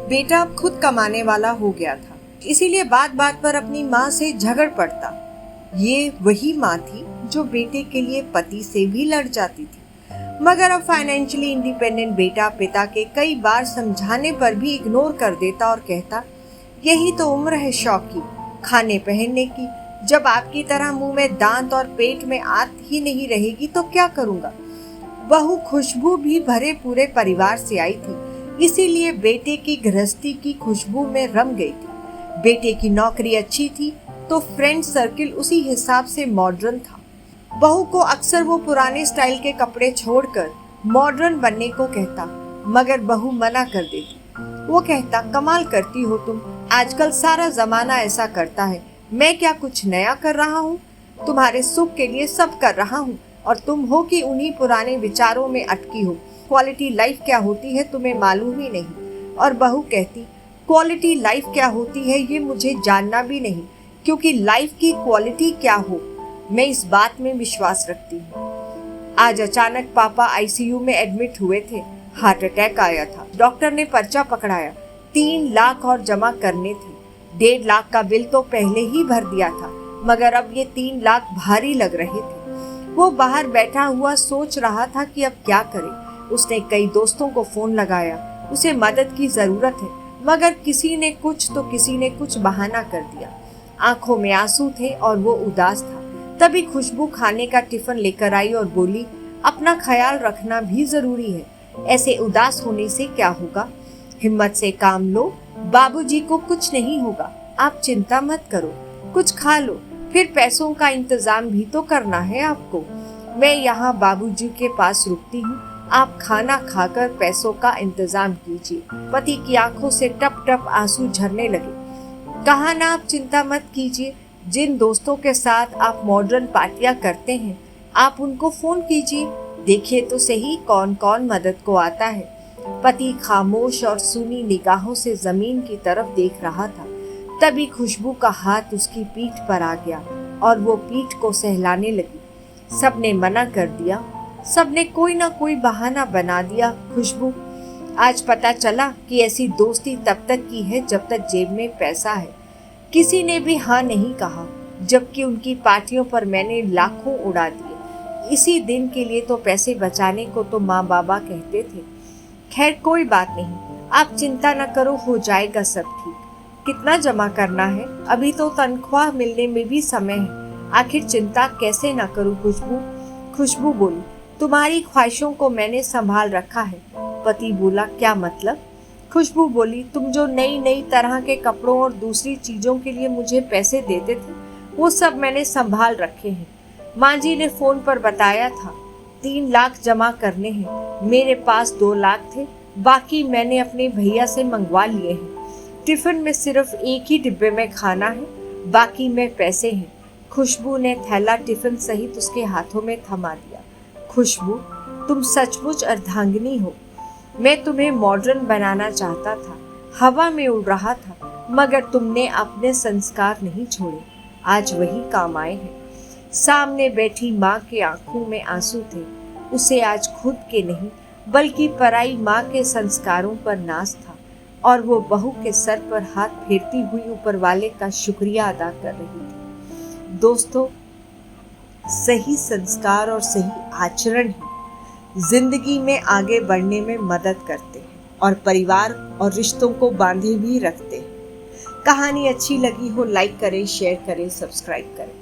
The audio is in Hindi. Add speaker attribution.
Speaker 1: बेटा अब खुद कमाने वाला हो गया था, इसीलिए बात बात पर अपनी माँ से झगड़ पड़ता। ये वही माँ थी जो बेटे के लिए पति से भी लड़ जाती थी, मगर अब फाइनेंशियली इंडिपेंडेंट बेटा पिता के कई बार समझाने पर भी इग्नोर कर देता और कहता, यही तो उम्र है शौक की, खाने पहनने की। जब आपकी तरह मुंह में दांत और पेट में आंत ही नहीं रहेगी तो क्या करूंगा। बहू खुशबू भी भरे पूरे परिवार से आई थी, इसीलिए बेटे की गृहस्थी की खुशबू में रम गई थी। बेटे की नौकरी अच्छी थी तो फ्रेंड सर्किल उसी हिसाब से मॉडर्न था। बहू को अक्सर वो पुराने स्टाइल के कपड़े छोड़कर मॉडर्न बनने को कहता, मगर बहू मना कर देती। वो कहता, कमाल करती हो तुम, आजकल सारा जमाना ऐसा करता है, मैं क्या कुछ नया कर रहा हूँ? तुम्हारे सुख के लिए सब कर रहा हूँ और तुम हो कि उन्हीं पुराने विचारों में अटकी हो। क्वालिटी लाइफ क्या होती है तुम्हें मालूम ही नहीं। और बहू कहती, क्वालिटी लाइफ क्या होती है ये मुझे जानना भी नहीं, क्योंकि लाइफ की क्वालिटी क्या हो मैं इस बात में विश्वास रखती हूँ। आज अचानक पापा आईसीयू में एडमिट हुए थे। हार्ट अटैक आया था। डॉक्टर ने पर्चा पकड़ाया, 3 लाख और जमा करने थे। 1.5 लाख का बिल तो पहले ही भर दिया था, मगर अब ये 3 लाख भारी लग रहे थे। वो बाहर बैठा हुआ सोच रहा था कि अब क्या करे। उसने कई दोस्तों को फोन लगाया, उसे मदद की जरूरत है, मगर किसी ने कुछ तो किसी ने कुछ बहाना कर दिया। आंखों में आंसू थे और वो उदास था। तभी खुशबू खाने का टिफिन लेकर आई और बोली, अपना ख्याल रखना भी जरूरी है, ऐसे उदास होने से क्या होगा, हिम्मत से काम लो, बाबूजी को कुछ नहीं होगा, आप चिंता मत करो, कुछ खा लो, फिर पैसों का इंतजाम भी तो करना है आपको। मैं यहाँ बाबूजी के पास रुकती हूँ, आप खाना खाकर पैसों का इंतजाम कीजिए। पति की आंखों से टप टप आंसू झरने लगे। कहा ना, आप चिंता मत कीजिए, जिन दोस्तों के साथ आप मॉडर्न पार्टियां करते हैं आप उनको फोन कीजिए, देखिए तो सही कौन कौन मदद को आता है। पति खामोश और सुनी निगाहों से जमीन की तरफ देख रहा था। तभी खुशबू का हाथ उसकी पीठ पर आ गया और वो पीठ को सहलाने लगी। सबने मना कर दिया, सबने कोई ना कोई बहाना बना दिया। खुशबू, आज पता चला कि ऐसी दोस्ती तब तक की है जब तक जेब में पैसा है। किसी ने भी हाँ नहीं कहा, जबकि उनकी पार्टियों पर मैंने लाखों उड़ा दिए। इसी दिन के लिए तो पैसे बचाने को तो माँ बाबा कहते थे। खैर कोई बात नहीं, आप चिंता न करो, हो जाएगा सब ठीक। कितना जमा करना है? अभी तो तनख्वाह मिलने में भी समय है, आखिर चिंता कैसे न करूँ खुशबू। खुशबू बोली, तुम्हारी ख्वाहिशों को मैंने संभाल रखा है। पति बोला, क्या मतलब? खुशबू बोली, तुम जो नई नई तरह के कपड़ों और दूसरी चीजों के लिए मुझे पैसे देते थे वो सब मैंने संभाल रखे हैं। माँ जी ने फोन पर बताया था 3 लाख जमा करने हैं, मेरे पास 2 लाख थे, बाकी मैंने अपने भैया से मंगवा लिए हैं। टिफिन में सिर्फ एक ही डिब्बे में खाना है, बाकी में पैसे हैं। खुशबू ने थैला टिफिन सहित उसके हाथों में थमा दिया। खुशबू, तुम सचमुच अर्धांगिनी हो। मैं तुम्हें मॉडर्न बनाना चाहता था, हवा में उड़ रहा था, मगर तुमने अपने संस्कार नहीं छोड़े, आज वही काम आए हैं। सामने बैठी माँ के आंखों में आंसू थे। उसे आज खुद के नहीं बल्कि पराई माँ के संस्कारों पर नाज था और वो बहू के सर पर हाथ फेरती हुई ऊपर वाले का शुक्रिया अदा कर रही थी। दोस्तों, सही संस्कार और सही आचरण ही जिंदगी में आगे बढ़ने में मदद करते हैं और परिवार और रिश्तों को बांधे भी रखते हैं। कहानी अच्छी लगी हो लाइक करें, शेयर करें, सब्सक्राइब करें।